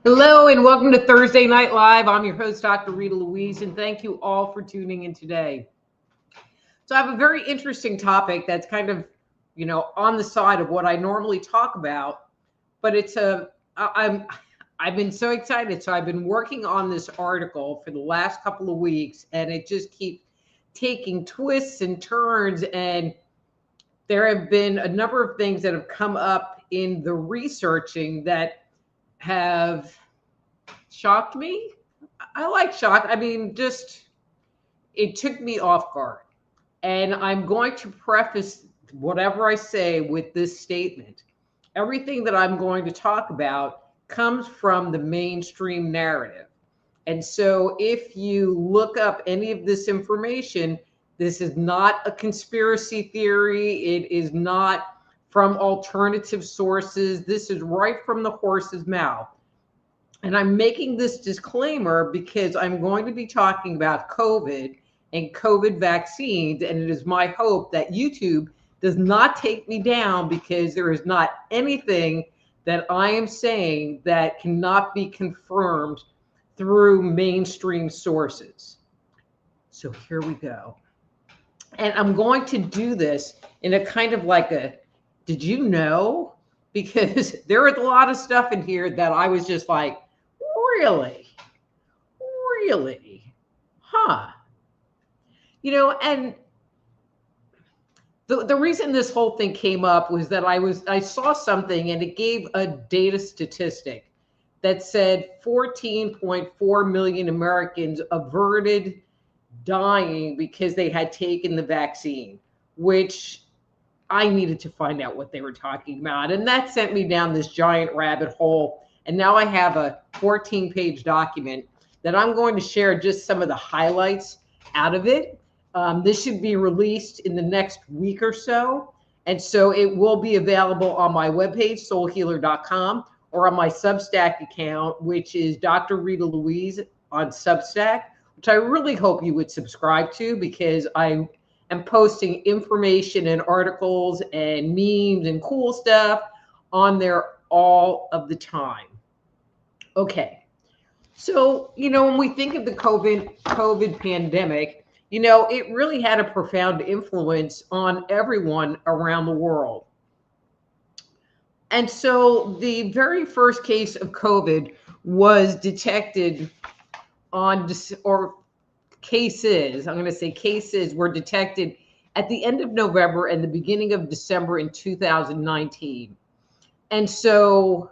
Hello and welcome to Thursday Night Live. I'm your host, Dr. Rita Louise, and thank you all for tuning in today. So I have a very interesting topic that's kind of, on the side of what I normally talk about, but I've been so excited. So I've been working on this article for the last couple of weeks, and it just keeps taking twists and turns, and there have been a number of things that have come up in the researching that have shocked me. I like shock. I mean, it took me off guard. And I'm going to preface whatever I say with this statement. Everything that I'm going to talk about comes from the mainstream narrative. And so if you look up any of this information, this is not a conspiracy theory. It is not from alternative sources. This is right from the horse's mouth. And I'm making this disclaimer because I'm going to be talking about COVID and COVID vaccines. And it is my hope that YouTube does not take me down because there is not anything that I am saying that cannot be confirmed through mainstream sources. So here we go. And I'm going to do this in a kind of like a, did you know? Because there is a lot of stuff in here that I was just like, really? Huh? And the reason this whole thing came up was that I saw something and it gave a data statistic that said 14.4 million Americans averted dying because they had taken the vaccine, which I needed to find out what they were talking about. And that sent me down this giant rabbit hole. And now I have a 14-page document that I'm going to share just some of the highlights out of it. This should be released in the next week or so. And so it will be available on my webpage, soulhealer.com, or on my Substack account, which is Dr. Rita Louise on Substack, which I really hope you would subscribe to because I am posting information and articles and memes and cool stuff on there all of the time. Okay. So, when we think of the COVID pandemic, it really had a profound influence on everyone around the world. And so the very first case of COVID was detected cases were detected at the end of November and the beginning of December in 2019. And so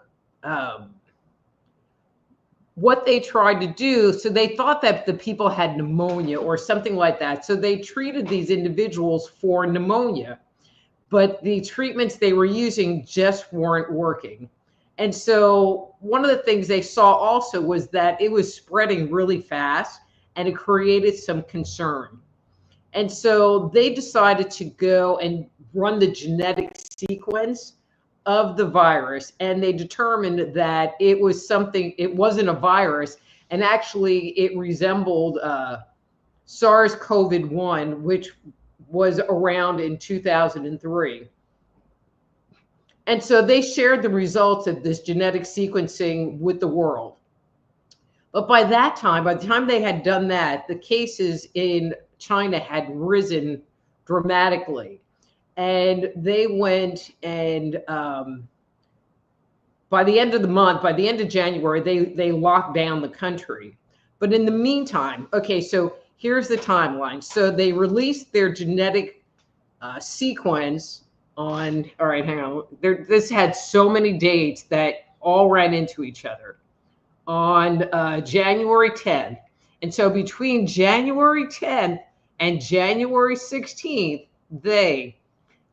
what they tried to do, so they thought that the people had pneumonia or something like that. So they treated these individuals for pneumonia, but the treatments they were using just weren't working. And so one of the things they saw also was that it was spreading really fast and it created some concern. And so they decided to go and run the genetic sequence of the virus, and they determined that it wasn't a virus, and actually it resembled SARS-CoV-1, which was around in 2003. And so they shared the results of this genetic sequencing with the world. But by the time they had done that, the cases in China had risen dramatically. And they went and by the end of the month, by the end of January, they locked down the country. But in the meantime, okay, so here's the timeline. So they released their genetic sequence on, all right, hang on. This had so many dates that all ran into each other on January 10th. And so between January 10th and January 16th, they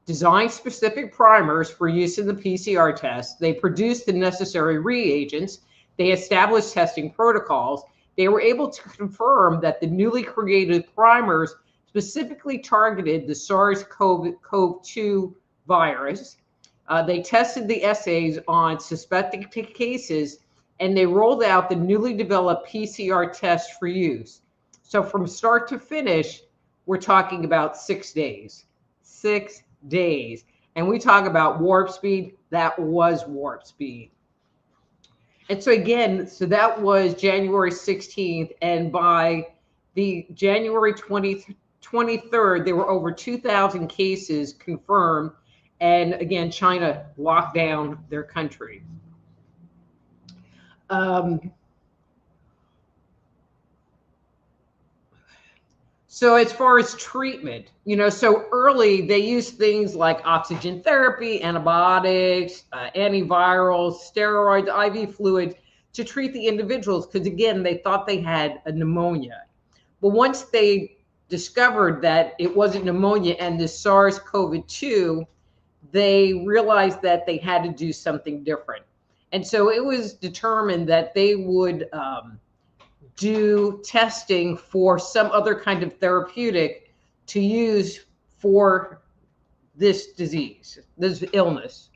designed specific primers for use in the PCR test. They produced the necessary reagents. They established testing protocols. They were able to confirm that the newly created primers specifically targeted the SARS-CoV-2 virus. They tested the assays on suspected cases, and they rolled out the newly developed PCR test for use. So from start to finish, we're talking about 6 days. 6 days. And we talk about warp speed. That was warp speed. And so again, so that was January 16th. And by the January 23rd, there were over 2,000 cases confirmed. And again, China locked down their country. So as far as treatment, so early they used things like oxygen therapy, antibiotics, antivirals, steroids, IV fluids to treat the individuals because, again, they thought they had a pneumonia. But once they discovered that it wasn't pneumonia and the SARS-CoV-2, they realized that they had to do something different. And so it was determined that they would do testing for some other kind of therapeutic to use for this disease, this illness.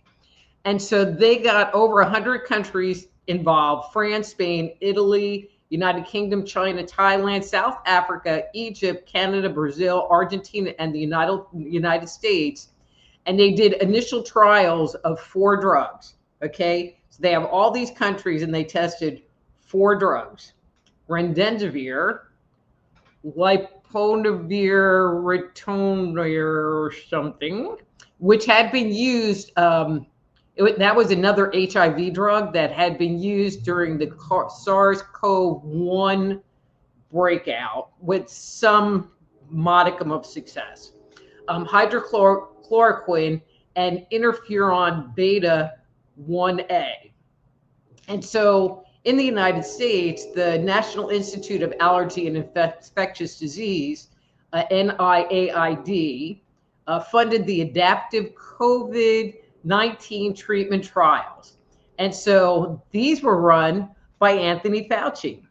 And so they got over 100 countries involved: France, Spain, Italy, United Kingdom, China, Thailand, South Africa, Egypt, Canada, Brazil, Argentina, and the United States. And they did initial trials of 4 drugs, okay? So they have all these countries and they tested 4 drugs: remdesivir, leponavir, ritonavir or something, which had been used, that was another HIV drug that had been used during the SARS-CoV-1 breakout with some modicum of success. Hydrochloroquine and interferon beta 1A. And so in the United States, the National Institute of Allergy and Infectious Disease, NIAID, funded the adaptive COVID-19 treatment trials. And so these were run by Anthony Fauci.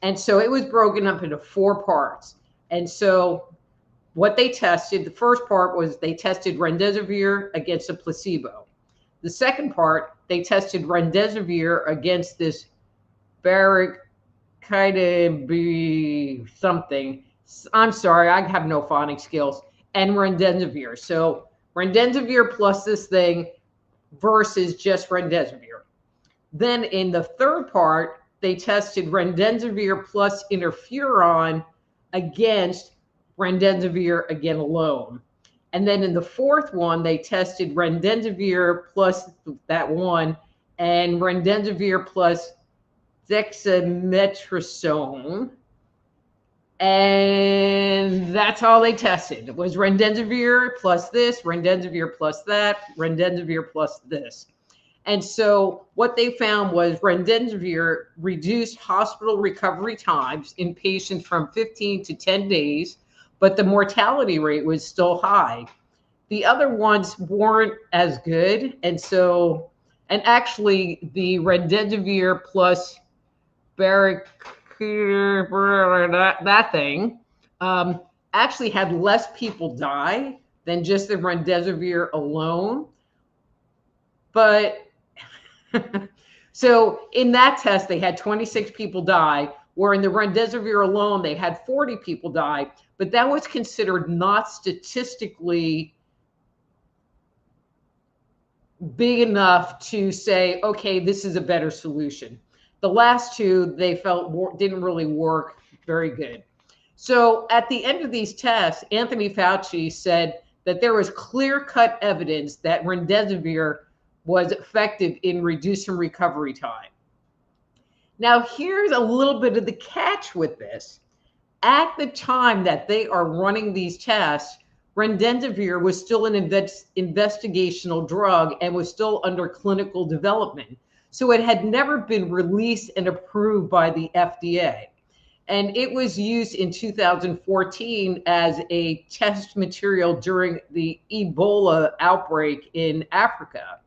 And so it was broken up into 4 parts. And so what they tested, the first part was they tested remdesivir against a placebo. The second part, they tested remdesivir against this baricitinib something. I'm sorry, I have no phonics skills. And remdesivir. So remdesivir plus this thing versus just remdesivir. Then in the third part, they tested remdesivir plus interferon against remdesivir again alone. And then in the fourth one, they tested remdesivir plus that one and remdesivir plus dexamethasone. And that's all they tested. It was remdesivir plus this, remdesivir plus that, remdesivir plus this. And so what they found was remdesivir reduced hospital recovery times in patients from 15 to 10 days, but the mortality rate was still high. The other ones weren't as good. And so, and actually the remdesivir plus that thing actually had less people die than just the remdesivir alone. But so in that test, they had 26 people die, where in the remdesivir alone, they had 40 people die. But that was considered not statistically big enough to say, okay, this is a better solution. The last 2, they felt didn't really work very good. So at the end of these tests, Anthony Fauci said that there was clear-cut evidence that remdesivir was effective in reducing recovery time. Now, here's a little bit of the catch with this. At the time that they are running these tests, remdesivir was still an investigational drug and was still under clinical development. So it had never been released and approved by the FDA. And it was used in 2014 as a test material during the Ebola outbreak in Africa.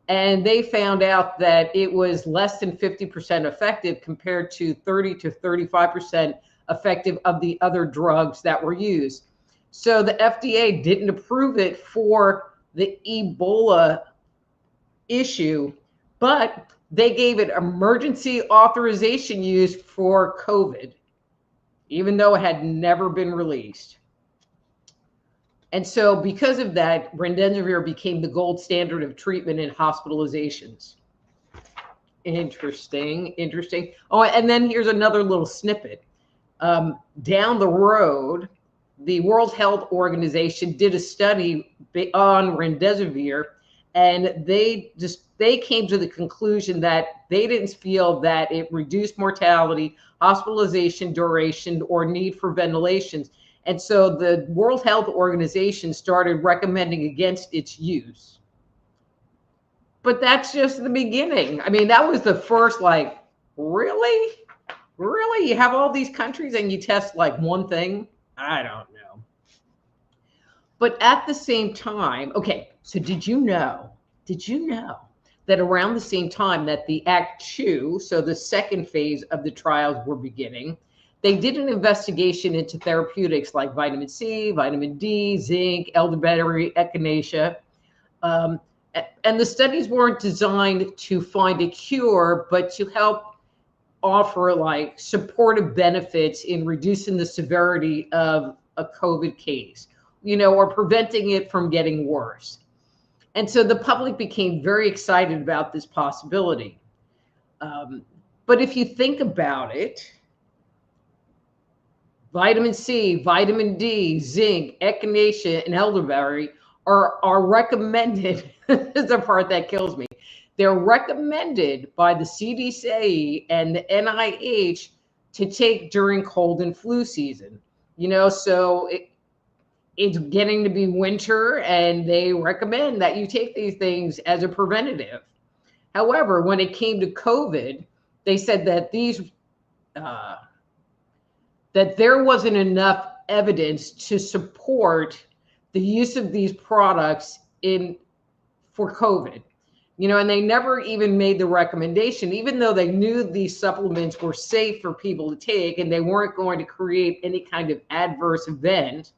And they found out that it was less than 50% effective compared to 30 to 35% effective of the other drugs that were used. So the FDA didn't approve it for the Ebola issue, but they gave it emergency authorization use for COVID, even though it had never been released. And so because of that, remdesivir became the gold standard of treatment in hospitalizations. Interesting. Oh, and then here's another little snippet. Down the road, the World Health Organization did a study on remdesivir, and they came to the conclusion that they didn't feel that it reduced mortality, hospitalization duration, or need for ventilations. And so the World Health Organization started recommending against its use. But that's just the beginning. I mean, that was the first, like, really? Really? You have all these countries and you test like one thing? I don't know. But at the same time, okay, so did you know that around the same time that the Act 2, so the second phase of the trials were beginning, they did an investigation into therapeutics like vitamin C, vitamin D, zinc, elderberry, echinacea. And the studies weren't designed to find a cure, but to help offer like supportive benefits in reducing the severity of a COVID case, or preventing it from getting worse. And so the public became very excited about this possibility. But if you think about it, vitamin C, vitamin D, zinc, echinacea, and elderberry are recommended. This is the part that kills me. They're recommended by the CDC and the NIH to take during cold and flu season. So it's getting to be winter, and they recommend that you take these things as a preventative. However, when it came to COVID, they said that that there wasn't enough evidence to support the use of these products for COVID. And they never even made the recommendation, even though they knew these supplements were safe for people to take and they weren't going to create any kind of adverse event.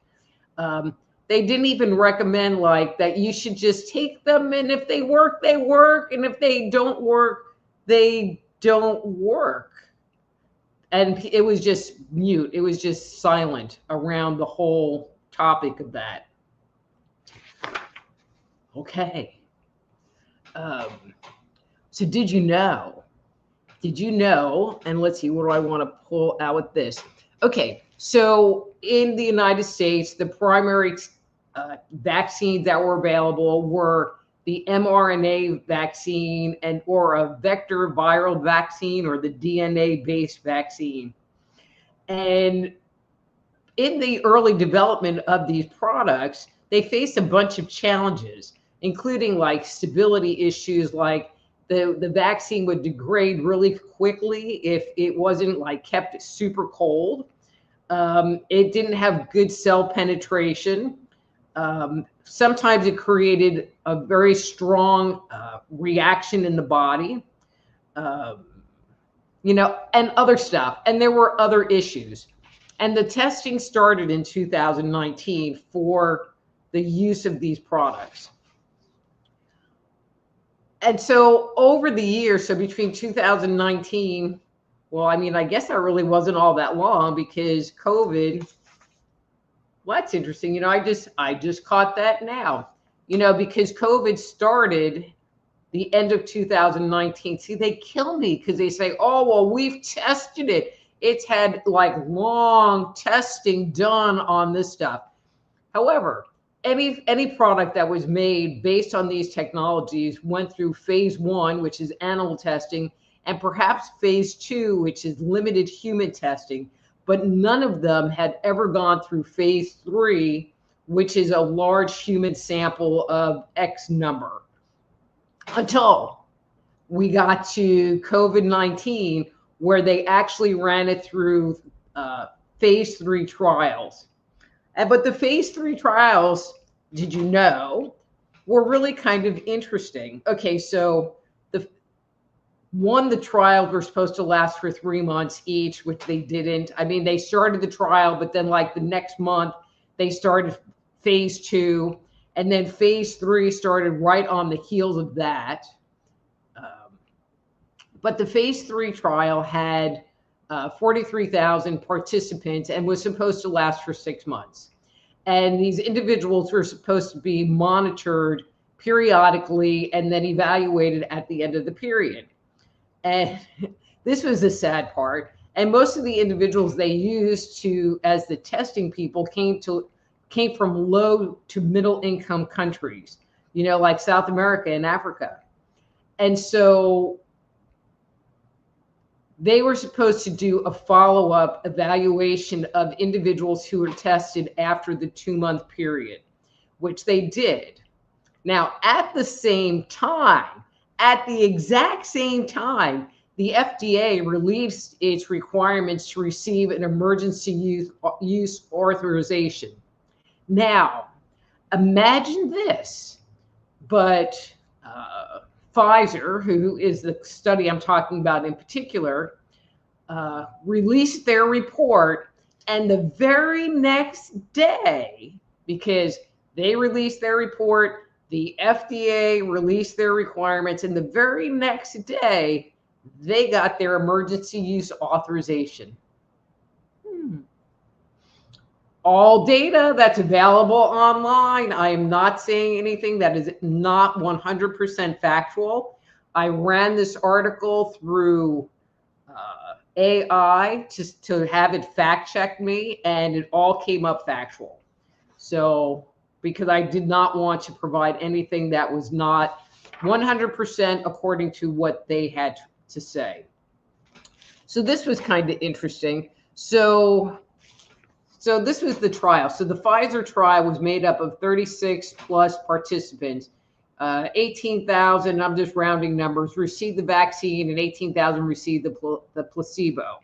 They didn't even recommend like that you should just take them, and if they work, they work, and if they don't work, they don't work. And it was just mute. It was just silent around the whole topic of that. Okay. So did you know, and let's see, what do I want to pull out with this? Okay, so in the United States, the primary vaccines that were available were the mRNA vaccine or a vector viral vaccine or the DNA-based vaccine. And in the early development of these products, they faced a bunch of challenges, including like stability issues, like the vaccine would degrade really quickly if it wasn't like kept super cold. It didn't have good cell penetration. Sometimes it created a very strong reaction in the body, and other stuff. And there were other issues. And the testing started in 2019 for the use of these products. And so over the years, so between 2019, well, I mean, I guess that really wasn't all that long, because COVID, well, that's interesting. I just caught that now, because COVID started the end of 2019. See, they kill me because they say, oh, well, we've tested it. It's had like long testing done on this stuff. However, any product that was made based on these technologies went through phase 1, which is animal testing, and perhaps phase 2, which is limited human testing, but none of them had ever gone through phase 3, which is a large human sample of X number, until we got to COVID-19, where they actually ran it through phase 3 trials. But the phase 3 trials, did you know, were really kind of interesting. Okay, so the trials were supposed to last for 3 months each, which they didn't. I mean, they started the trial, but then like the next month, they started phase 2, and then phase 3 started right on the heels of that. But the phase 3 trial had 43,000 participants and was supposed to last for 6 months. And these individuals were supposed to be monitored periodically and then evaluated at the end of the period. And this was the sad part. And most of the individuals they used as the testing people came from low to middle income countries, like South America and Africa. And so they were supposed to do a follow-up evaluation of individuals who were tested after the 2-month period, which they did. Now, at the exact same time, the FDA released its requirements to receive an emergency use authorization. Now, imagine this, but Pfizer, who is the study I'm talking about in particular, released their report, and the very next day, because they released their report, the FDA released their requirements, and the very next day, they got their emergency use authorization. All data that's available online. I am not saying anything that is not 100% factual. I ran this article through AI to have it fact check me, and it all came up factual. So, because I did not want to provide anything that was not 100% according to what they had to say. So this was kind of interesting. So this was the trial. So the Pfizer trial was made up of 36 plus participants. 18,000, I'm just rounding numbers, received the vaccine, and 18,000 received the placebo.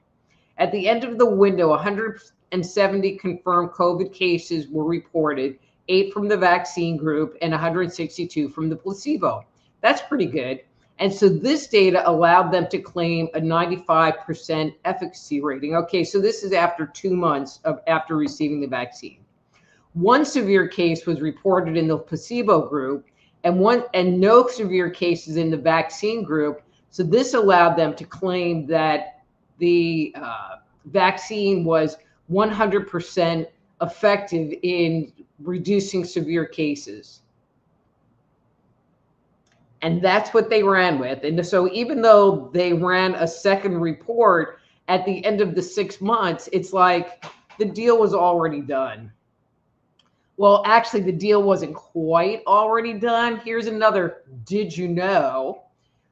At the end of the window, 170 confirmed COVID cases were reported, 8 from the vaccine group and 162 from the placebo. That's pretty good. And so this data allowed them to claim a 95% efficacy rating. Okay, so this is after 2 months after receiving the vaccine. 1 severe case was reported in the placebo group, and no severe cases in the vaccine group. So this allowed them to claim that the vaccine was 100% effective in reducing severe cases. And that's what they ran with. And so even though they ran a second report at the end of the 6 months, it's like the deal was already done. Well, actually, the deal wasn't quite already done. Here's another, did you know?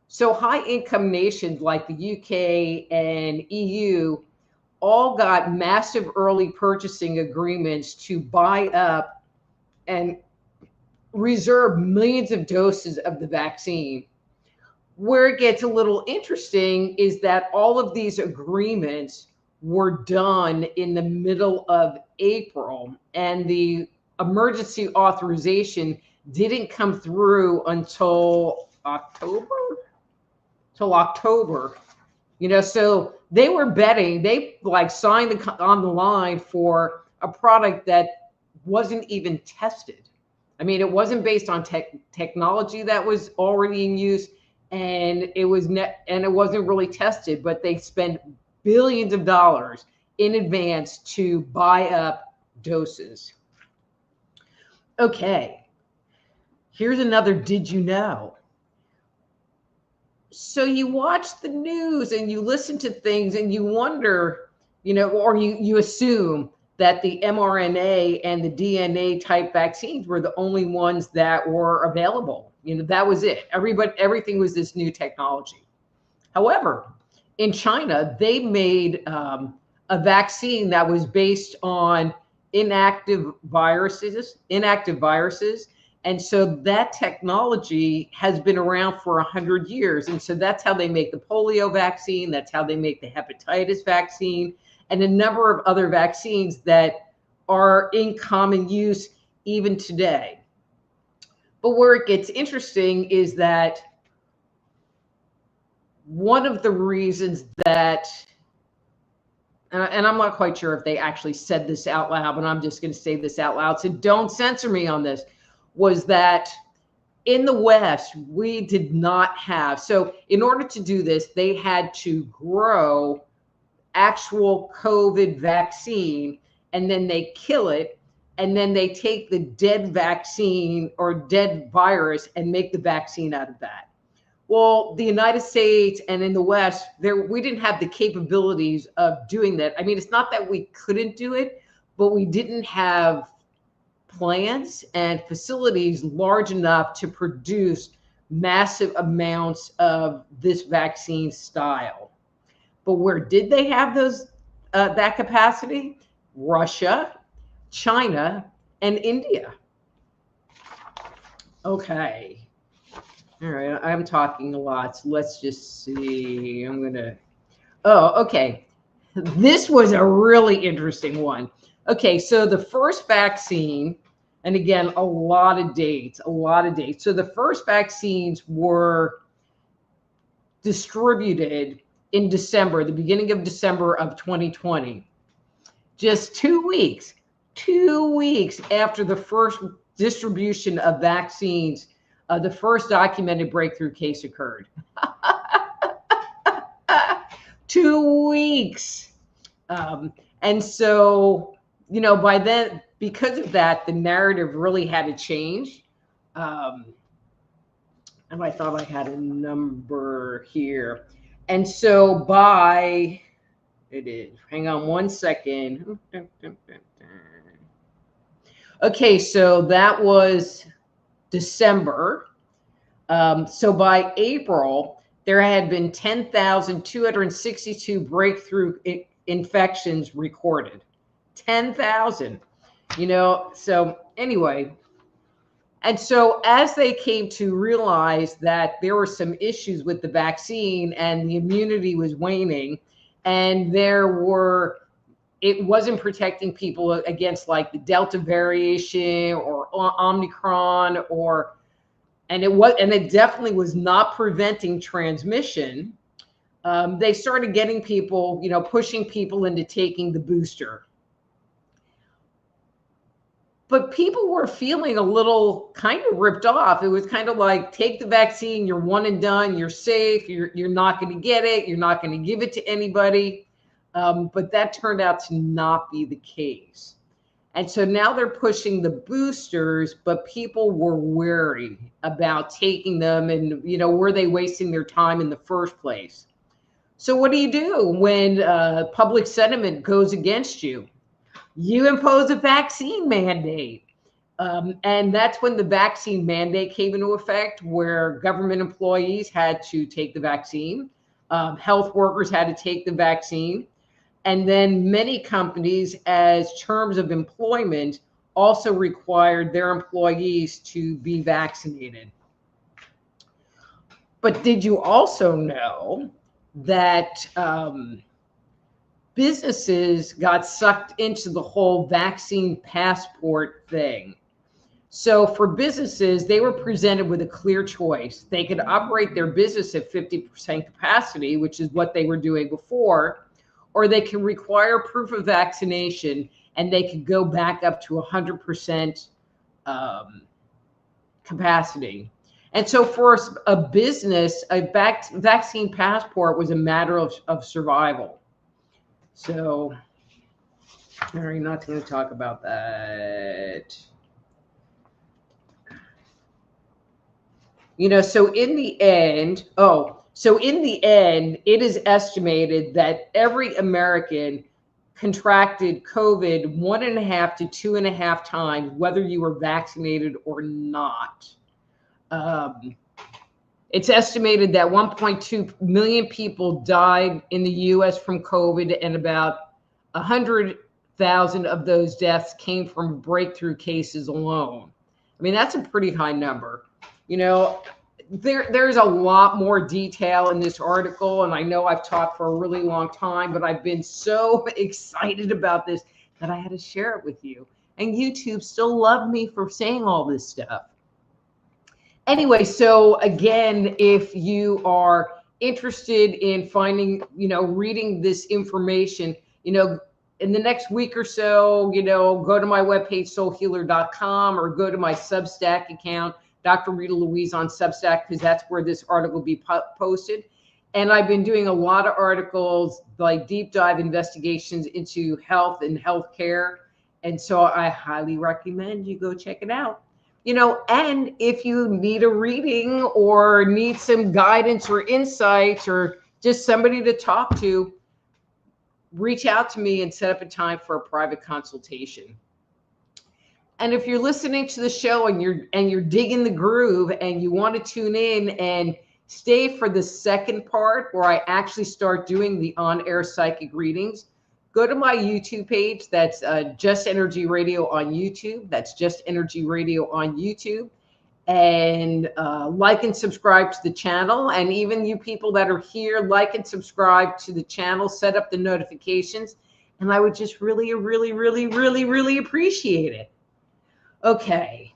So high-income nations like the UK and EU all got massive early purchasing agreements to buy up and reserve millions of doses of the vaccine. Where it gets a little interesting is that all of these agreements were done in the middle of April, and the emergency authorization didn't come through until October. So they were betting, they like signed on the line for a product that wasn't even tested. I mean, it wasn't based on technology that was already in use, and it wasn't really tested, but they spent billions of dollars in advance to buy up doses. Okay, here's another did you know? So you watch the news and you listen to things and you wonder, or you assume that the mRNA and the DNA type vaccines were the only ones that were available. That was it. Everything was this new technology. However, in China, they made a vaccine that was based on inactive viruses. And so that technology has been around for 100 years. And so that's how they make the polio vaccine. That's how they make the hepatitis vaccine. and a number of other vaccines that are in common use even today. But where it gets interesting is that one of the reasons that, and I'm not quite sure if they actually said this out loud, but I'm just going to say this out loud, so don't censor me on this, was that in the West, we did not have, so in order to do this, they had to grow actual COVID vaccine, and then they kill it, and then they take the dead vaccine or dead virus and make the vaccine out of that. Well, the United States and in the West, we didn't have the capabilities of doing that. I mean, it's not that we couldn't do it, but we didn't have plants and facilities large enough to produce massive amounts of this vaccine style. But where did they have that capacity? Russia, China, and India. Okay. All right, I'm talking a lot, so let's just see. Oh, okay. This was a really interesting one. Okay, so the first vaccine, and again, a lot of dates. So the first vaccines were distributed in December, the beginning of December of 2020. Just 2 weeks after the first distribution of vaccines, the first documented breakthrough case occurred. 2 weeks. And so, by then, because of that, the narrative really had to change. And I thought I had a number here. And so hang on one second. Okay, so that was December. So by April, there had been 10,262 breakthrough infections recorded. 10,000, so anyway. And so as they came to realize that there were some issues with the vaccine and the immunity was waning, and it wasn't protecting people against like the Delta variation or Omicron, and it definitely was not preventing transmission. They started getting people, pushing people into taking the booster. But people were feeling a little kind of ripped off. It was kind of like, take the vaccine, you're one and done, you're safe, you're not going to get it, you're not going to give it to anybody. But that turned out to not be the case. And so now they're pushing the boosters, but people were wary about taking them, and were they wasting their time in the first place? So what do you do when public sentiment goes against you? You impose a vaccine mandate. And that's when the vaccine mandate came into effect, where government employees had to take the vaccine. Health workers had to take the vaccine. And then many companies, as terms of employment, also required their employees to be vaccinated. But did you also know that businesses got sucked into the whole vaccine passport thing? So for businesses, they were presented with a clear choice. They could operate their business at 50% capacity, which is what they were doing before, or they can require proof of vaccination, and they could go back up to 100% capacity. And so for a business, a vaccine passport was a matter of survival. So I'm not going to talk about that. So in the end, it is estimated that every American contracted COVID 1.5 to 2.5 times, whether you were vaccinated or not. It's estimated that 1.2 million people died in the U.S. from COVID, and about 100,000 of those deaths came from breakthrough cases alone. I mean, that's a pretty high number. there's a lot more detail in this article, and I know I've talked for a really long time, but I've been so excited about this that I had to share it with you. And YouTube still loved me for saying all this stuff. Anyway, so again, if you are interested in finding, reading this information, in the next week or so, go to my webpage, soulhealer.com, or go to my Substack account, Dr. Rita Louise on Substack, because that's where this article will be posted. And I've been doing a lot of articles, like deep dive investigations into health and healthcare. And so I highly recommend you go check it out. And if you need a reading or need some guidance or insights or just somebody to talk to, reach out to me and set up a time for a private consultation. And if you're listening to the show and you're digging the groove and you want to tune in and stay for the second part where I actually start doing the on-air psychic readings, go to my YouTube page. That's Just Energy Radio on YouTube. That's Just Energy Radio on YouTube. And like and subscribe to the channel. And even you people that are here, like and subscribe to the channel, set up the notifications. And I would just really, really, really, really, really appreciate it. Okay.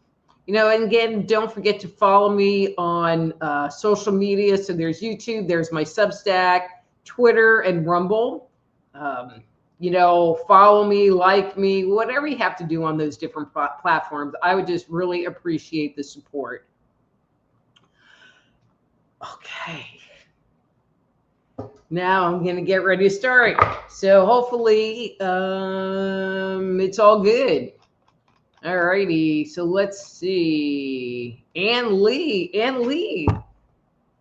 And again, don't forget to follow me on social media. So there's YouTube, there's my Substack, Twitter, and Rumble. Follow me, like me, whatever you have to do on those different platforms. I would just really appreciate the support. Okay. Now I'm going to get ready to start. So hopefully it's all good. All righty. So let's see. Ann Lee,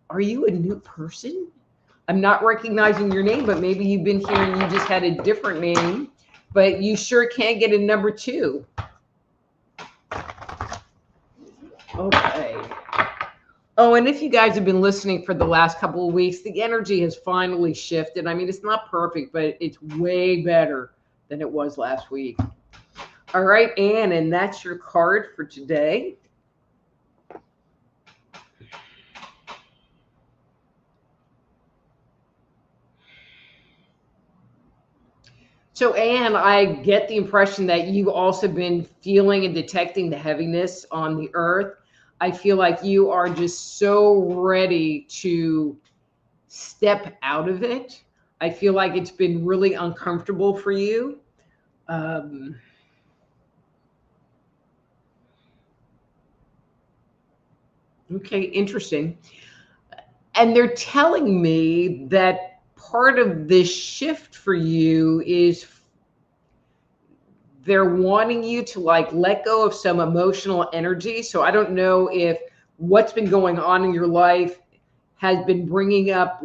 are you a new person? I'm not recognizing your name, but maybe you've been here and you just had a different name, but you sure can get a number 2. Okay. Oh, and if you guys have been listening for the last couple of weeks, the energy has finally shifted. I mean, it's not perfect, but it's way better than it was last week. All right, Anne, and that's your card for today. So, Anne, I get the impression that you've also been feeling and detecting the heaviness on the earth. I feel like you are just so ready to step out of it. I feel like it's been really uncomfortable for you. Okay, interesting. And they're telling me that part of this shift for you is they're wanting you to let go of some emotional energy. So I don't know if what's been going on in your life has been bringing up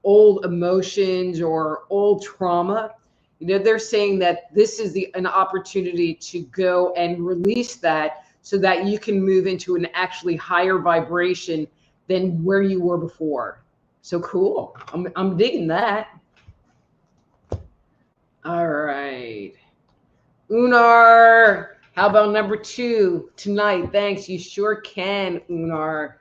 old emotions or old trauma. They're saying that this is an opportunity to go and release that so that you can move into an actually higher vibration than where you were before. So cool. I'm digging that. All right. Unar, how about number 2 tonight? Thanks. You sure can, Unar.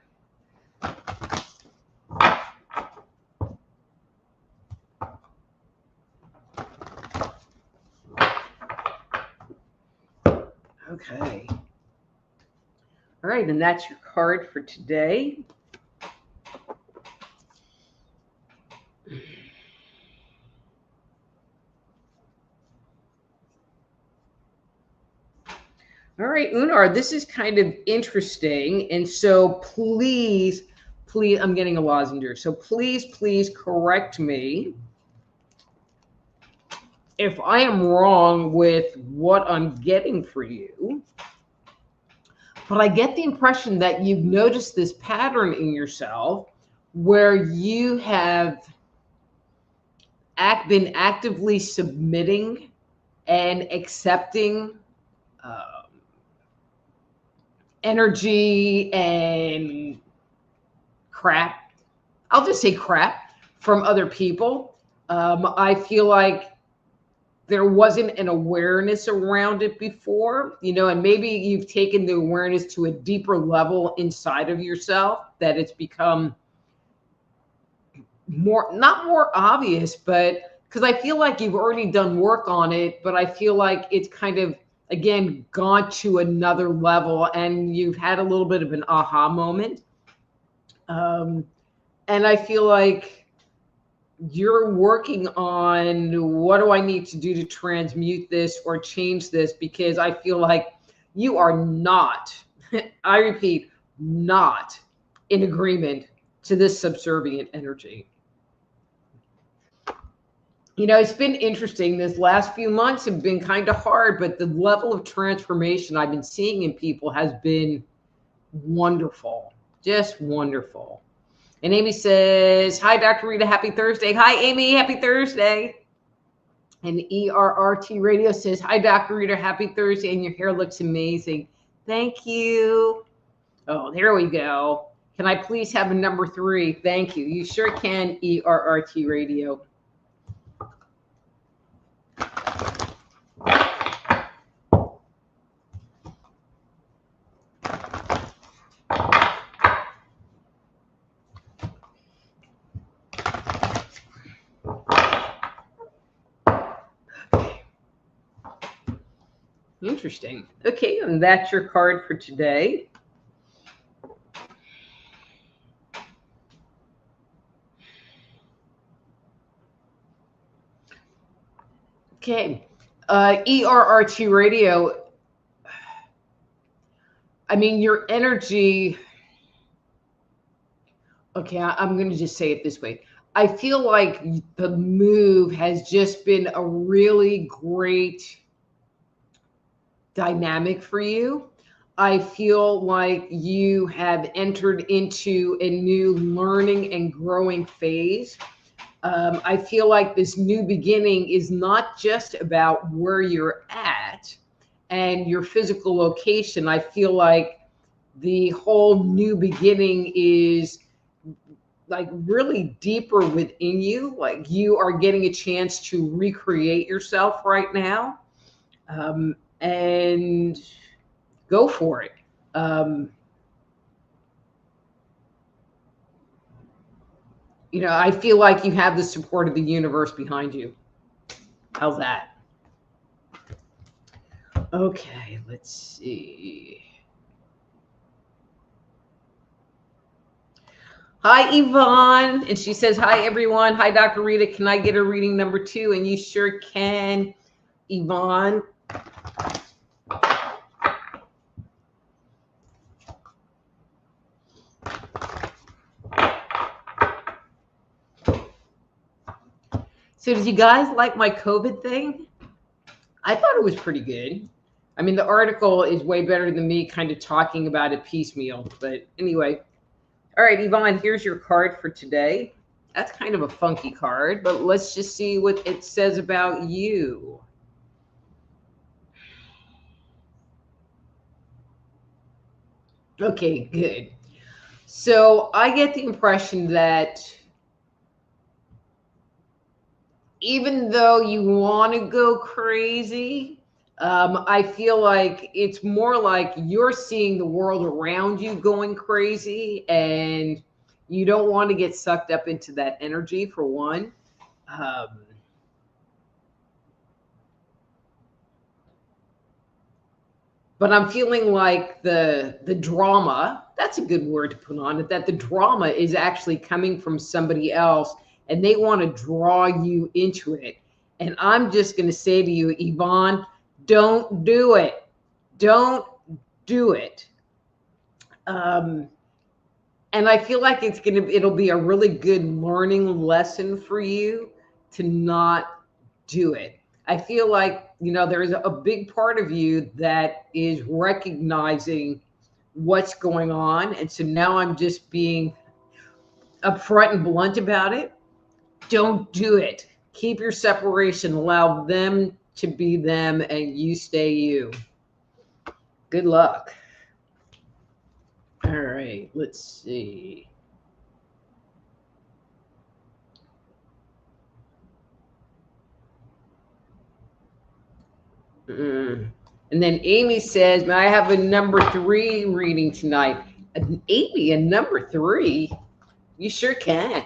Okay. All right, and that's your card for today. All right, Unar, this is kind of interesting. And so please, I'm getting a lozenge. So please correct me if I am wrong with what I'm getting for you. But I get the impression that you've noticed this pattern in yourself where you have been actively submitting and accepting energy and crap. I'll just say crap from other people. I feel like there wasn't an awareness around it before, you know, and maybe you've taken the awareness to a deeper level inside of yourself, that it's become more, not more obvious, but because I feel like you've already done work on it, but I feel like it's kind of, again, gone to another level and you've had a little bit of an aha moment. And I feel like you're working on, what do I need to do to transmute this or change this? Because I feel like you are not, I repeat, not in agreement to this subservient energy. You know, it's been interesting. This last few months have been kind of hard, but the level of transformation I've been seeing in people has been wonderful, just wonderful. And Amy says, hi, Dr. Rita, happy Thursday. Hi, Amy, happy Thursday. And ERRT Radio says, hi, Dr. Rita, happy Thursday, and your hair looks amazing. Thank you. Oh, there we go. Can I please have a number 3? Thank you. You sure can, ERRT Radio. Interesting. Okay, and that's your card for today. Okay, ERRT Radio. I mean, your energy. Okay, I'm going to just say it this way. I feel like the move has just been a really great dynamic for you. I feel like you have entered into a new learning and growing phase. I feel like this new beginning is not just about where you're at and your physical location. I feel like the whole new beginning is like really deeper within you. Like you are getting a chance to recreate yourself right now. And go for it. You know, I feel like you have the support of the universe behind you. How's that? Okay, let's see. Hi, Yvonne. And she says, hi, everyone. Hi, Dr. Rita. Can I get a reading number 2? And you sure can, Yvonne. So did you guys like my COVID thing? I thought it was pretty good. I mean, the article is way better than me kind of talking about it piecemeal. But anyway. All right, Yvonne, here's your card for today. That's kind of a funky card, but let's just see what it says about you. Okay, good. So I get the impression that even though you want to go crazy, I feel like it's more like you're seeing the world around you going crazy and you don't want to get sucked up into that energy, for one. But I'm feeling like the drama, that's a good word to put on it, that the drama is actually coming from somebody else and they want to draw you into it. And I'm just going to say to you, Yvonne, don't do it. Don't do it. And I feel like it'll be a really good learning lesson for you to not do it. I feel like, you know, there's a big part of you that is recognizing what's going on. And so now I'm just being upfront and blunt about it. Don't do it. Keep your separation. Allow them to be them and you stay you. Good luck. All right, let's see. And then Amy says, may I have a number 3 reading tonight? Amy, a number 3? You sure can.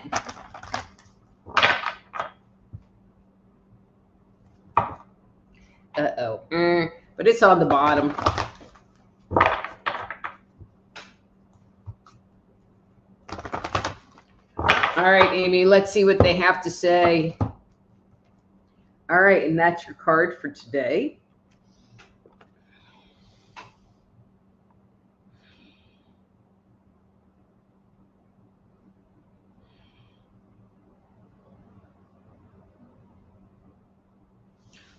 Uh-oh. But it's on the bottom. All right, Amy, let's see what they have to say. All right, and that's your card for today.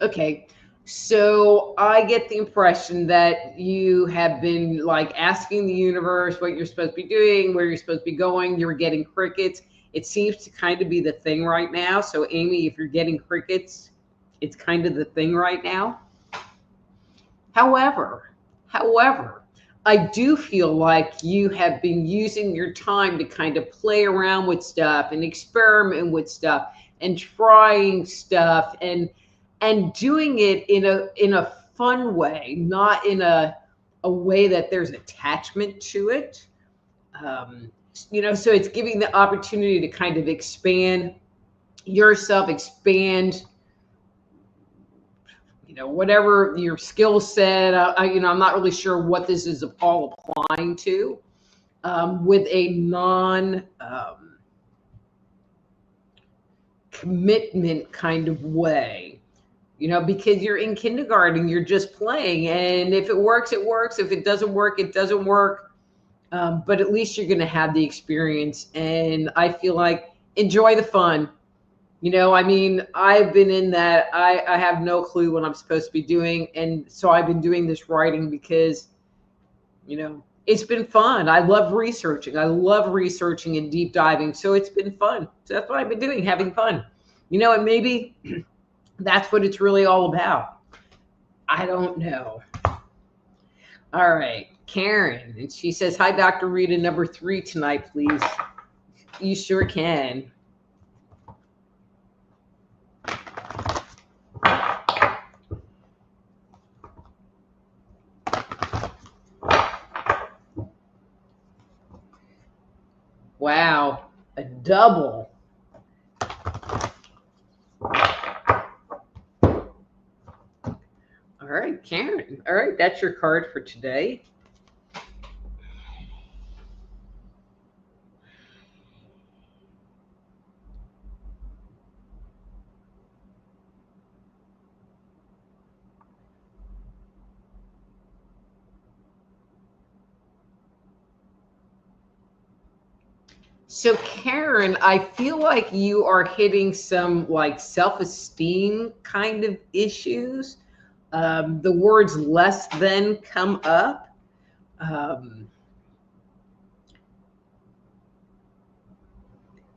Okay, so I get the impression that you have been like asking the universe what you're supposed to be doing, where you're supposed to be going. You're getting crickets. It seems to kind of be the thing right now. So Amy, if you're getting crickets, it's kind of the thing right now. However, I do feel like you have been using your time to kind of play around with stuff and experiment with stuff and trying stuff and doing it in a fun way, not in a way that there's attachment to it. You know, so it's giving the opportunity to kind of expand yourself, expand, you know, whatever your skill set. You know, I'm not really sure what this is all applying to, with a non commitment kind of way. You know, because you're in kindergarten, you're just playing, and if it works, it works. If it doesn't work, it doesn't work. But at least you're going to have the experience, and I feel like enjoy the fun. You know, I mean, I've been in that. I have no clue what I'm supposed to be doing, and so I've been doing this writing because, you know, it's been fun. I love researching. I love researching and deep diving, so it's been fun. So that's what I've been doing, having fun. You know, and maybe that's what it's really all about. I don't know. All right, Karen. And she says, hi, Dr. Rita, number 3 tonight, please. You sure can. Wow, a double. All right, Karen. All right, that's your card for today. So Karen, I feel like you are hitting some like self-esteem kind of issues. The words less than come up. And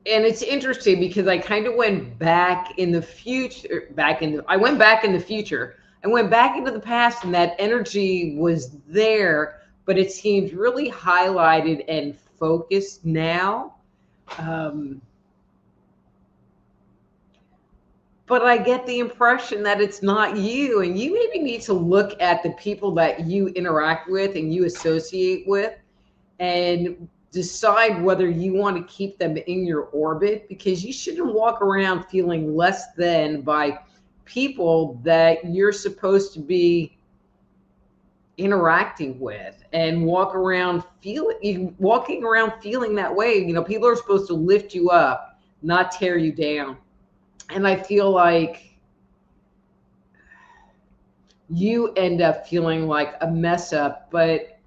it's interesting because I kind of went back in the future, I went back in the future. I went back into the past, and that energy was there, but it seems really highlighted and focused now. But I get the impression that it's not you, and you maybe need to look at the people that you interact with and you associate with and decide whether you want to keep them in your orbit, because you shouldn't walk around feeling less than by people that you're supposed to be interacting with, and walking around feeling that way. You know, people are supposed to lift you up, not tear you down. And I feel like you end up feeling like a mess up, but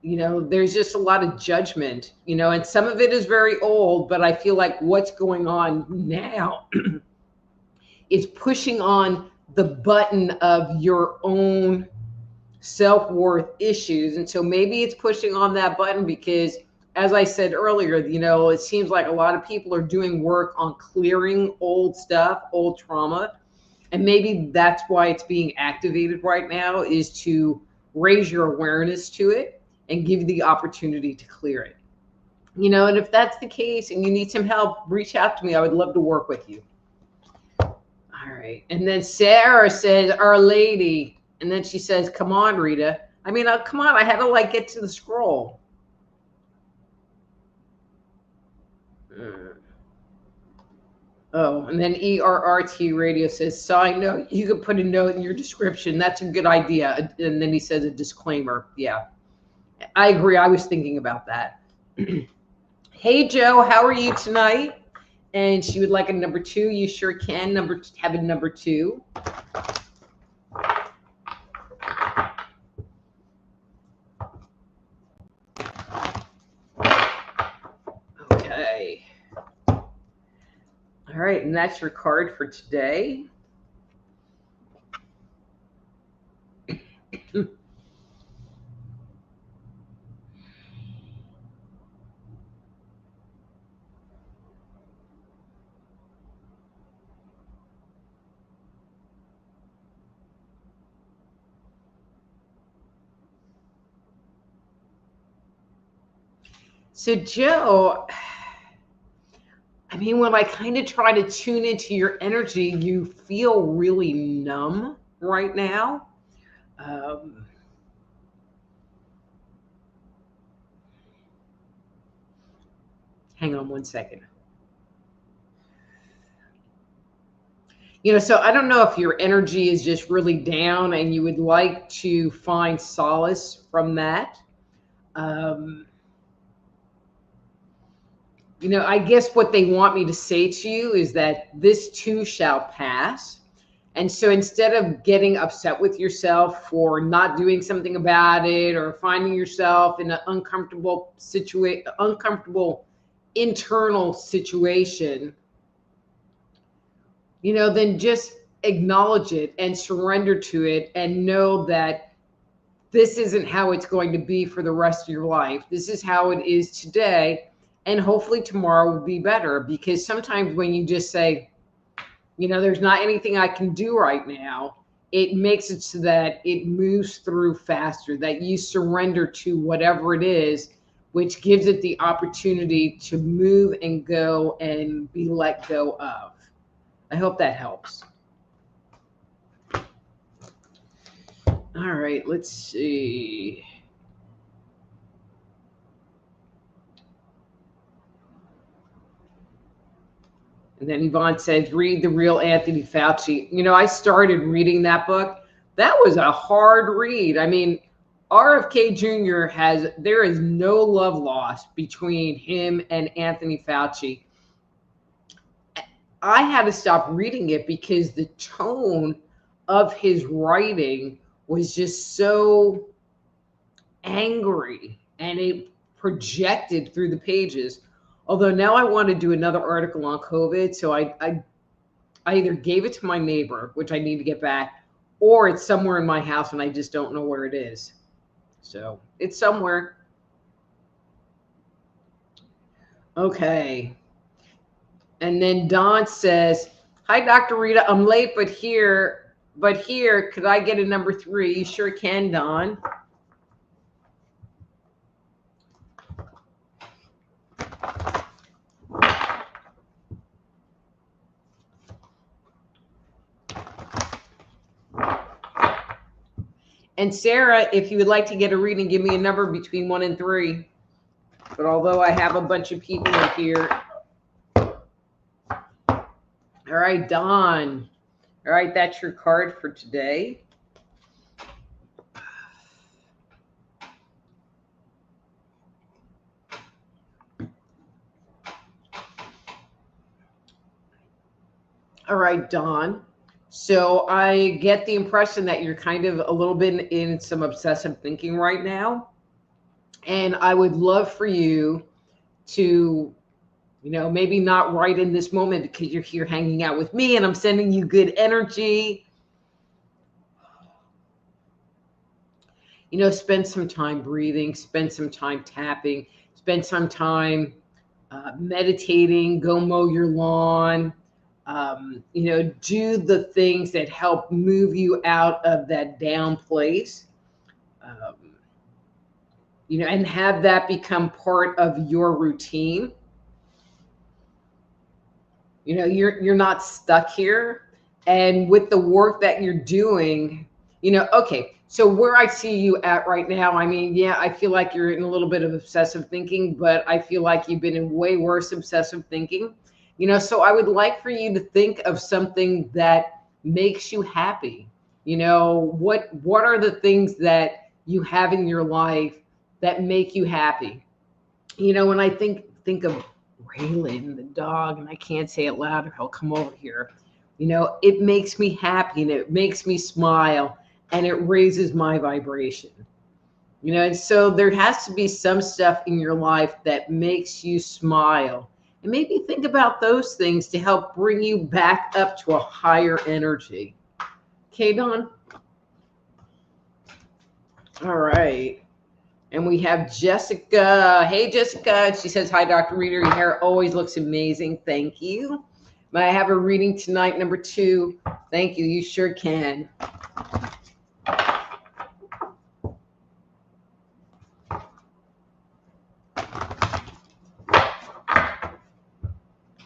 you know, there's just a lot of judgment, you know, and some of it is very old, but I feel like what's going on now is pushing on the button of your own self-worth issues. And so maybe it's pushing on that button because, as I said earlier, you know, it seems like a lot of people are doing work on clearing old stuff, old trauma. And maybe that's why it's being activated right now, is to raise your awareness to it and give you the opportunity to clear it. You know, and if that's the case and you need some help, reach out to me. I would love to work with you. All All right. And then Sarah says, Our Lady. And then she says, come on, Rita. I mean, come on. I had to like get to the scroll. Oh, and then ERRT Radio says, side note, you could put a note in your description. That's a good idea. And then he says a disclaimer. Yeah, I agree. I was thinking about that. Hey, Joe, how are you tonight? And she would like a number 2. You sure can. Have a number 2. Okay. All right, and that's your card for today. So, Joe, I mean, when I kind of try to tune into your energy, you feel really numb right now. Hang on one second. You know, so I don't know if your energy is just really down and you would like to find solace from that. You know, I guess what they want me to say to you is that this too shall pass. And so instead of getting upset with yourself for not doing something about it or finding yourself in an uncomfortable internal situation, you know, then just acknowledge it and surrender to it and know that this isn't how it's going to be for the rest of your life. This is how it is today. And hopefully tomorrow will be better, because sometimes when you just say, you know, there's not anything I can do right now, it makes it so that it moves through faster, that you surrender to whatever it is, which gives it the opportunity to move and go and be let go of. I hope that helps. All right, let's see. And then Yvonne says, read The Real Anthony Fauci. You know, I started reading that book. That was a hard read. I mean, RFK Jr. there is no love lost between him and Anthony Fauci. I had to stop reading it because the tone of his writing was just so angry, and it projected through the pages. Although now I want to do another article on COVID. So I either gave it to my neighbor, which I need to get back, or it's somewhere in my house and I just don't know where it is. So it's somewhere. Okay. And then Don says, hi, Dr. Rita. I'm late, but here, could I get a number 3? You sure can, Don. And Sarah, if you would like to get a reading, give me a number between 1 and 3. But although I have a bunch of people in here. All right, Dawn. All right, that's your card for today. All right, Dawn. So I get the impression that you're kind of a little bit in some obsessive thinking right now. And I would love for you to, you know, maybe not right in this moment because you're here hanging out with me and I'm sending you good energy. You know, spend some time breathing, spend some time tapping, spend some time meditating, go mow your lawn. You know, do the things that help move you out of that down place, you know, and have that become part of your routine. You know, you're not stuck here. And with the work that you're doing, okay, so where I see you at right now, I mean, yeah, I feel like you're in a little bit of obsessive thinking, but I feel like you've been in way worse obsessive thinking. So I would like for you to think of something that makes you happy. What are the things that you have in your life that make you happy? When I think of Raylan, the dog, and I can't say it loud or he'll come over here. It makes me happy and it makes me smile and it raises my vibration. And so there has to be some stuff in your life that makes you smile. And maybe think about those things to help bring you back up to a higher energy. Okay, Dawn? All right. And we have Jessica. Hey, Jessica. She says, hi, Dr. Rita. Your hair always looks amazing. Thank you. May I have a reading tonight, number 2? Thank you. You sure can.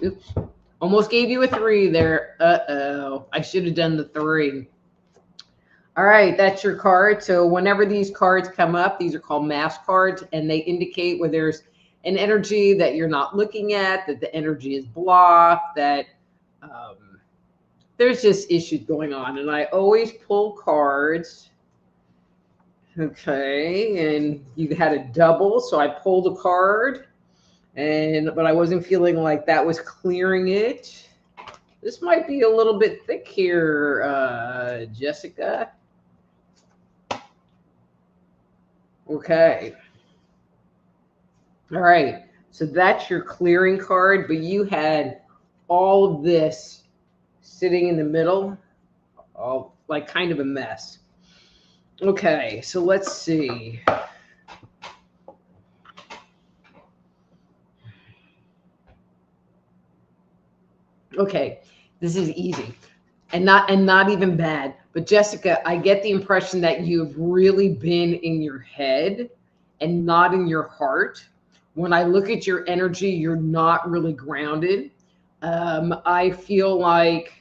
Oops. Almost gave you a 3 there. Uh-oh. I should have done the 3. All right, that's your card. So whenever these cards come up, these are called mask cards, and they indicate where there's an energy that you're not looking at, that the energy is blocked, that there's just issues going on. And I always pull cards. Okay, and you had a double, so I pulled a card, but I wasn't feeling like that was clearing it. This might be a little bit thick here, Jessica. Okay. All right. So that's your clearing card, but you had all of this sitting in the middle, all like kind of a mess. Okay. So let's see. Okay. This is easy and not even bad. But Jessica, I get the impression that you've really been in your head and not in your heart. When I look at your energy, you're not really grounded. I feel like,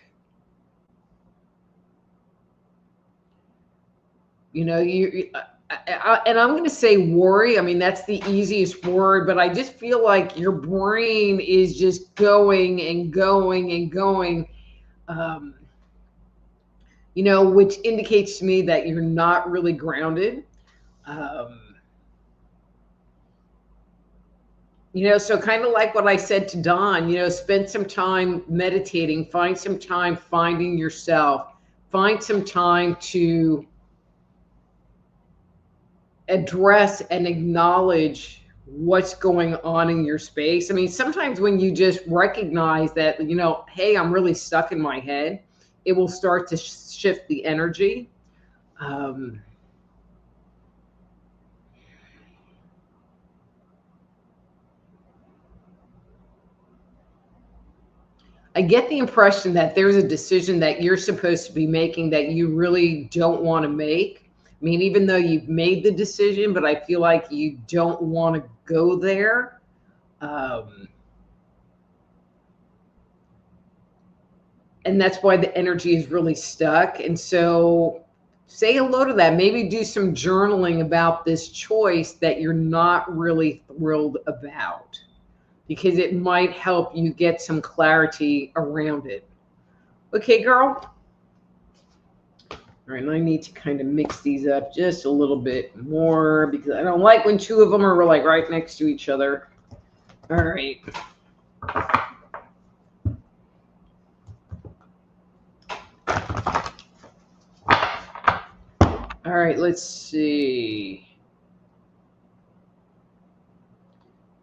and I'm going to say worry. I mean, that's the easiest word, but I just feel like your brain is just going and going and going. Which indicates to me that you're not really grounded. So kind of like what I said to Dawn, spend some time meditating, find some time finding yourself, find some time to address and acknowledge what's going on in your space. I mean, sometimes when you just recognize that, hey, I'm really stuck in my head, it will start to shift the energy. I get the impression that there's a decision that you're supposed to be making that you really don't want to make. I mean, even though you've made the decision, but I feel like you don't want to go there. And that's why the energy is really stuck. And so say hello to that. Maybe do some journaling about this choice that you're not really thrilled about, because it might help you get some clarity around it. Okay, girl? All right, and I need to kind of mix these up just a little bit more because I don't like when 2 of them are like right next to each other. All right. All right, let's see.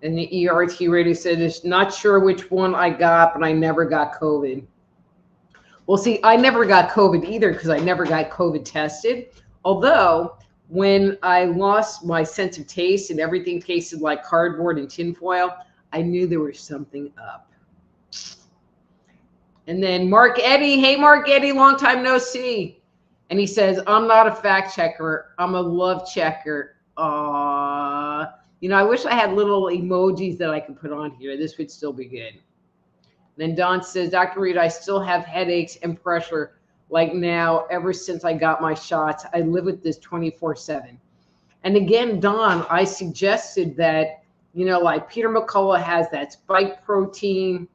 And the ERT radio said, it's not sure which one I got, but I never got COVID. Well, see, I never got COVID either because I never got COVID tested. Although when I lost my sense of taste and everything tasted like cardboard and tinfoil, I knew there was something up. And then Mark Eddy, hey, Mark Eddy, long time no see. And he says, I'm not a fact checker. I'm a love checker. I wish I had little emojis that I could put on here. This would still be good. Then Don says, Dr. Rita, I still have headaches and pressure like now ever since I got my shots. I live with this 24/7. And again, Don, I suggested that, you know, like Peter McCullough has that spike protein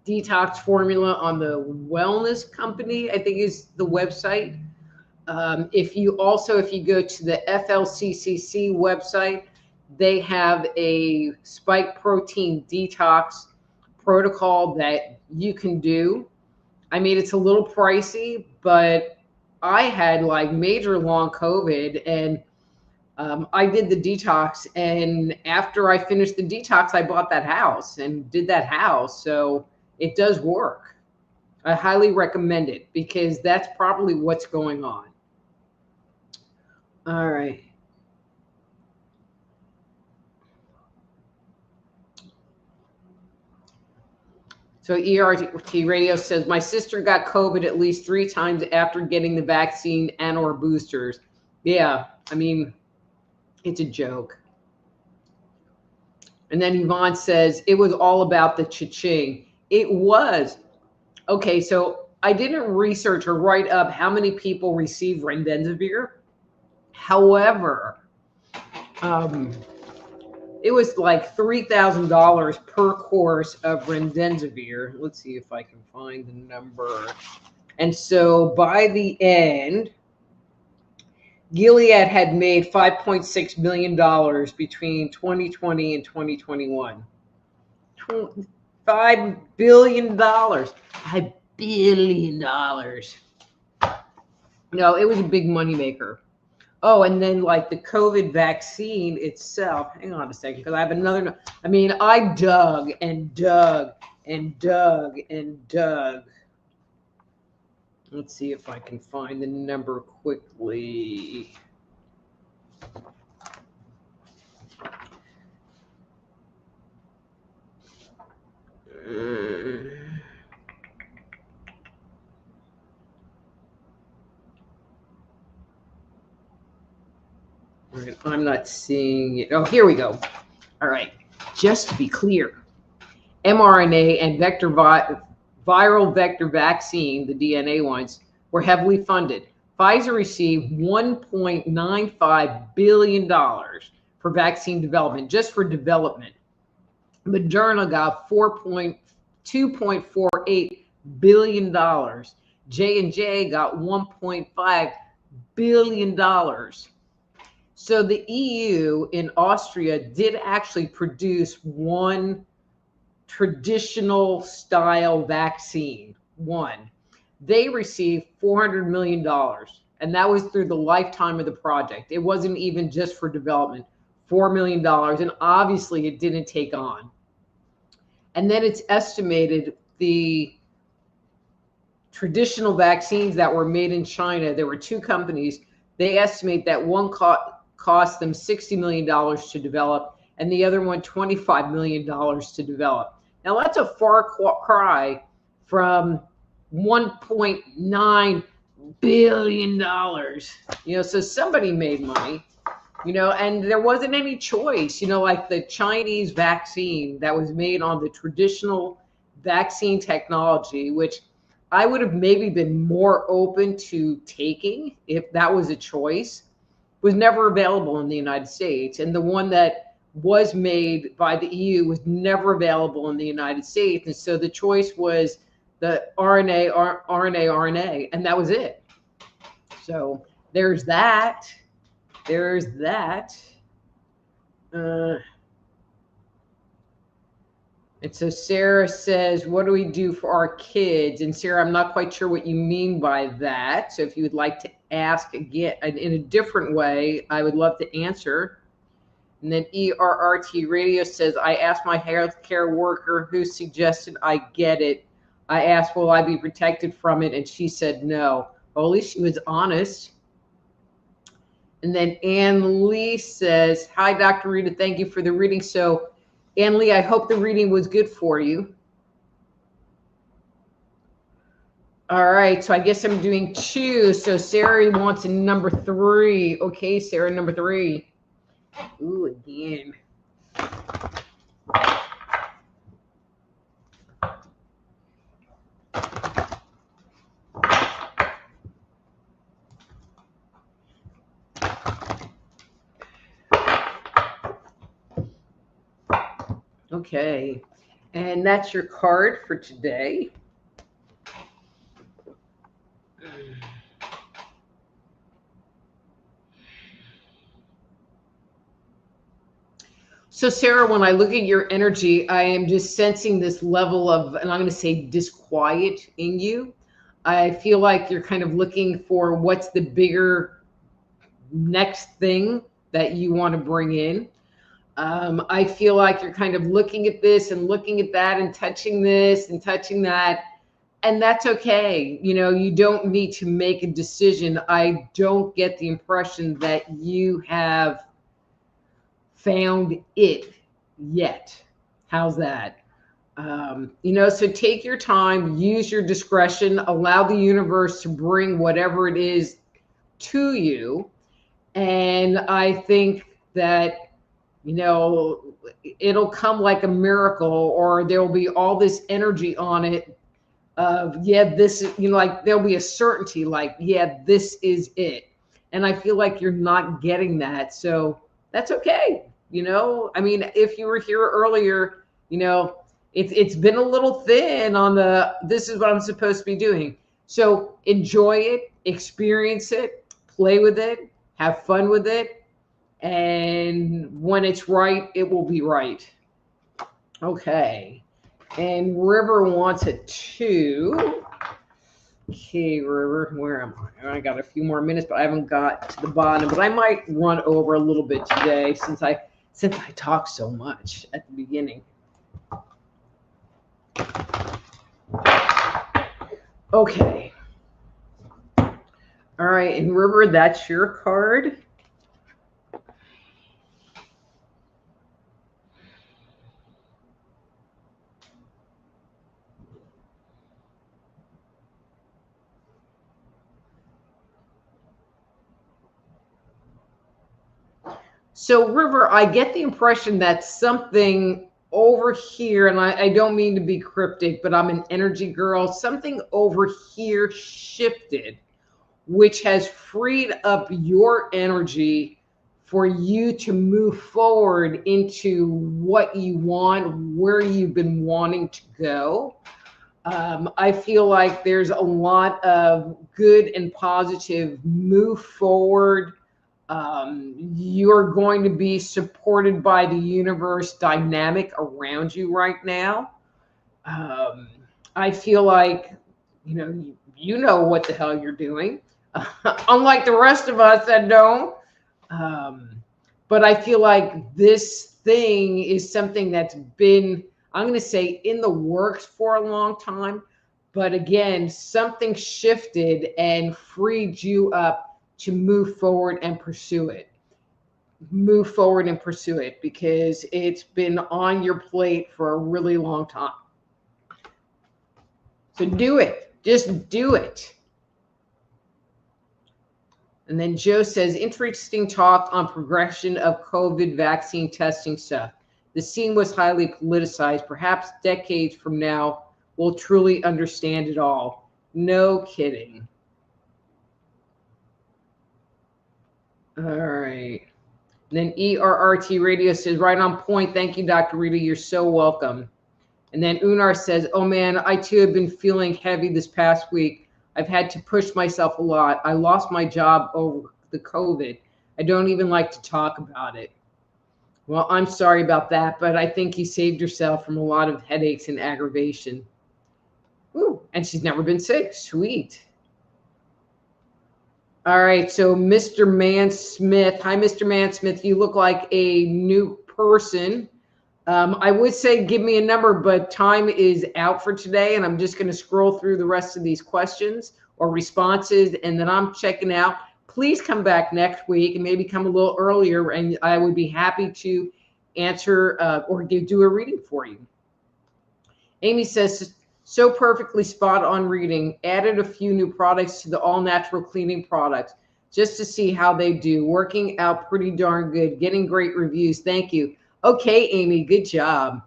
detox formula on the Wellness Company, I think is the website. If you go to the FLCCC website, they have a spike protein detox protocol that you can do. I mean, it's a little pricey, but I had like major long COVID, and I did the detox. And after I finished the detox, I bought that house and did that house. So it does work. I highly recommend it because that's probably what's going on. All right. So ERT Radio says, my sister got COVID at least 3 times after getting the vaccine and or boosters. Yeah, I mean, it's a joke. And then Yvonne says, it was all about the cha-ching. It was. Okay, so I didn't research or write up how many people receive remdesivir. However, it was like $3,000 per course of remdesivir. Let's see if I can find the number. And so by the end, Gilead had made $5.6 million between 2020 and 2021. $5 billion. $5 billion. No, it was a big moneymaker. Oh, and then like the COVID vaccine itself. Hang on a second, because I have another. I mean, I dug and dug and dug and dug. Let's see if I can find the number quickly. Right, I'm not seeing it. Oh, here we go. All right. Just to be clear, mRNA and viral vector vaccine, the DNA ones, were heavily funded. Pfizer received $1.95 billion for vaccine development, just for development. Moderna got $2.48 billion. J&J got $1.5 billion. So the EU in Austria did actually produce one traditional style vaccine. One. They received $400 million, and that was through the lifetime of the project. It wasn't even just for development. $4 million, and obviously it didn't take on. And then it's estimated the traditional vaccines that were made in China, there were 2 companies, they estimate that one cost them $60 million to develop, and the other one $25 million to develop. Now that's a far cry from $1.9 billion. You know, so somebody made money, you know, and there wasn't any choice, you know, like the Chinese vaccine that was made on the traditional vaccine technology, which I would have maybe been more open to taking if that was a choice, was never available in the United States. And the one that was made by the EU was never available in the United States. And so the choice was the RNA, and that was it. So there's that. There's that. And so Sarah says, what do we do for our kids? And Sarah, I'm not quite sure what you mean by that. So if you would like to ask again in a different way, I would love to answer. And then ERRT Radio says, I asked my healthcare worker who suggested I get it. I asked, will I be protected from it? And she said no. Well, at least she was honest. And then Ann Lee says, hi, Dr. Rita, thank you for the reading. So Ann Lee, I hope the reading was good for you. All right, so I guess I'm doing 2. So Sarah wants a number 3. Okay, Sarah, number 3. Ooh, again. Okay. And that's your card for today. So, Sarah, when I look at your energy, I am just sensing this level of, and I'm going to say disquiet in you. I feel like you're kind of looking for what's the bigger next thing that you want to bring in. I feel like you're kind of looking at this and looking at that and touching this and touching that. And that's okay. You know, you don't need to make a decision. I don't get the impression that you have found it yet. How's that? You know, so take your time, use your discretion, allow the universe to bring whatever it is to you. And I think that, you know, it'll come like a miracle, or there'll be all this energy on it of, yeah, this is, you know, like there'll be a certainty, like, yeah, this is it. And I feel like you're not getting that. So that's okay. You know, I mean, if you were here earlier, you know, it's been a little thin on the, this is what I'm supposed to be doing. So enjoy it, experience it, play with it, have fun with it. And when it's right, it will be right. Okay. And River wants a 2. Okay, River, where am I? I got a few more minutes, but I haven't got to the bottom. But I might run over a little bit today since I talked so much at the beginning. Okay. All right, and River, that's your card. So, River, I get the impression that something over here, and I don't mean to be cryptic, but I'm an energy girl, something over here shifted, which has freed up your energy for you to move forward into what you want, where you've been wanting to go. I feel like there's a lot of good and positive move forward. You're going to be supported by the universe dynamic around you right now. I feel like, you know what the hell you're doing, unlike the rest of us that don't. But I feel like this thing is something that's been, I'm going to say, in the works for a long time. But again, something shifted and freed you up to move forward and pursue it. Move forward and pursue it because it's been on your plate for a really long time. So do it. Just do it. And then Joe says, interesting talk on progression of COVID vaccine testing stuff. The scene was highly politicized. Perhaps decades from now, we'll truly understand it all. No kidding. All right. And then ERRT Radio says, right on point. Thank you, Dr. Rita. You're so welcome. And then Unar says, oh man, I too have been feeling heavy this past week. I've had to push myself a lot. I lost my job over the COVID. I don't even like to talk about it. Well, I'm sorry about that, but I think you saved yourself from a lot of headaches and aggravation. Ooh, and she's never been sick. Sweet. All right, so Mr. Mansmith. Hi, Mr. Mansmith. You look like a new person. I would say give me a number, but time is out for today, and I'm just going to scroll through the rest of these questions or responses, and then I'm checking out. Please come back next week and maybe come a little earlier, and I would be happy to answer or do a reading for you. Amy says, so perfectly spot on reading. Added a few new products to the all-natural cleaning products just to see how they do. Working out pretty darn good. Getting great reviews. Thank you. Okay, Amy, good job.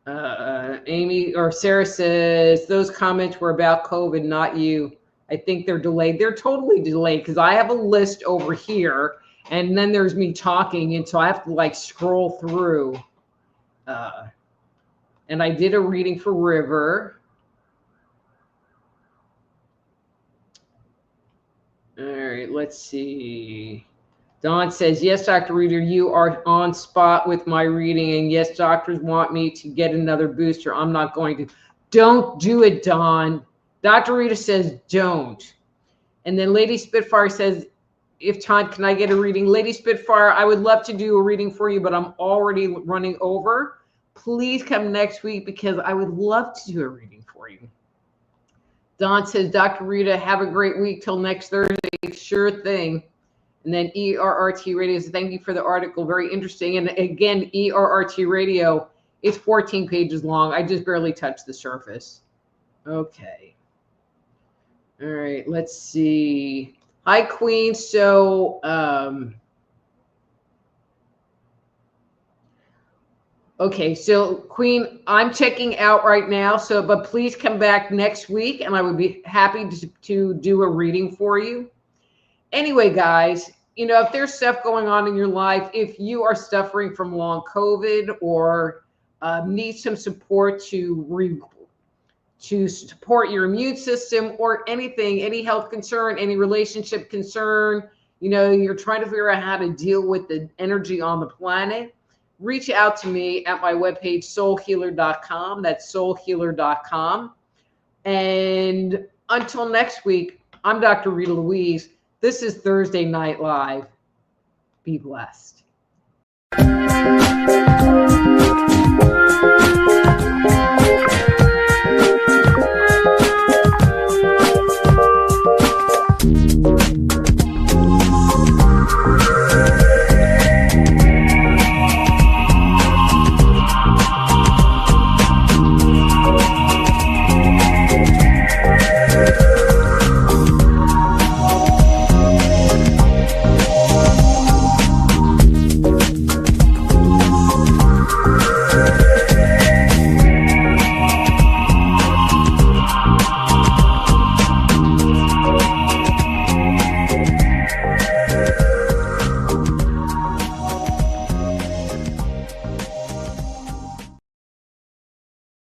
Amy or Sarah says, those comments were about COVID, not you. I think they're delayed. They're totally delayed because I have a list over here And then there's me talking, and so I have to like scroll through. And I did a reading for River. All right, let's see. Dawn says, yes, Dr. Rita, you are on spot with my reading. And yes, doctors want me to get another booster. I'm not going to. Don't do it, Dawn. Dr. Rita says, don't. And then Lady Spitfire says, if Todd, can I get a reading? Lady Spitfire, I would love to do a reading for you, but I'm already running over. Please come next week because I would love to do a reading for you. Don says, Dr. Rita, have a great week till next Thursday. Sure thing. And then ERRT Radio says, thank you for the article. Very interesting. And again, ERRT Radio is 14 pages long. I just barely touched the surface. Okay. All right, let's see. Hi, Queen. So, okay, so Queen, I'm checking out right now. So, but please come back next week and I would be happy to do a reading for you. Anyway, guys, you know, if there's stuff going on in your life, if you are suffering from long COVID or need some support to support your immune system or anything, any health concern, any relationship concern, you know, you're trying to figure out how to deal with the energy on the planet, reach out to me at my webpage, soulhealer.com. That's soulhealer.com. And until next week, I'm Dr. Rita Louise. This is Thursday Night Live. Be blessed.